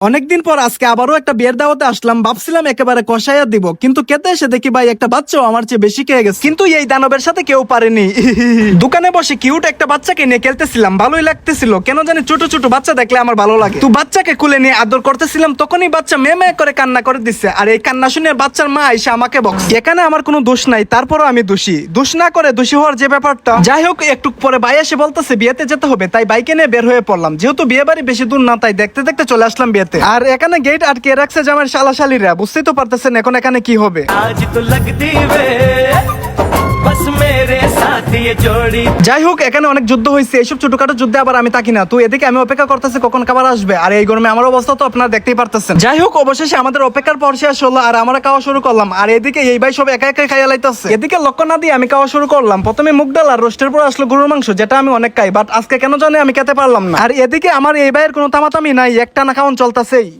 অনেকদিন পর আজকে আবারও একটা বিয়ের দাওয়াতে আসলাম, ভাবছিলাম একেবারে কষাইয়া দিব, কিন্তু খেতে এসে দেখি ভাই একটা বাচ্চাও আমার চেয়ে বেশি খেয়ে গেছে। কিন্তু এই দানবের সাথে কেউ পারেনি। দোকানে বসে কিউট একটা বাচ্চাকে নিয়ে খেলতেছিলাম, ভালোই লাগতেছিল, কেন জানি ছোট ছোট বাচ্চা দেখলে আমার ভালো লাগে। তো বাচ্চাকে কুলে নিয়ে আদর করতেছিলাম, তখনই বাচ্চা মেয়ে করে কান্না করে দিচ্ছে, আর এই কান্না শুনে বাচ্চার মা এসে আমাকে বকছে। এখানে আমার কোনো দোষ নাই, তারপরও আমি দোষী। দোষ না করে দোষী হওয়ার যে ব্যাপারটা, যাই হোক, একটু পরে ভাই এসে বলতেছে বিয়েতে যেতে হবে, তাই বাইকে নিয়ে বের হয়ে পড়লাম। যেহেতু বিয়ে বাড়ি বেশি দূর না, তাই দেখতে দেখতে চলে আসলাম বিয়েতে। আর এখানে গেট আটকে রাখছে জামাই শালাশালীরা, বুঝতেই তো পারতেছেন এখন এখানে কি হবে। যাই হোক, এখানে অনেক যুদ্ধ হয়েছে, এইসব ছোটখাটো যুদ্ধে আবার আমি থাকি না। তো এদিকে আমি অপেক্ষা করতেছি কখন খাবার আসবে, আর এই গরমে আমার অবস্থা তো আপনারা দেখতেই পারতেছেন। যাই হোক, অবশেষে আমাদের অপেক্ষার পর শেষ হলো, আর আমরা খাওয়া শুরু করলাম। আর এদিকে এই ভাই সব একা একা খাইয়া লাইতেছে। এদিকে লক্ষ্য না দিয়ে আমি খাওয়া শুরু করলাম। প্রথমে মুগ ডাল আর রোস্টের পর আসলো গরুর মাংস, যেটা আমি অনেক খাই, বাট আজকে কেন জানি আমি খেতে পারলাম না। আর এদিকে আমার এই ভাইয়ের কোনো তামাতামি নাই, একটা না খাওয়ান চলতেছেই।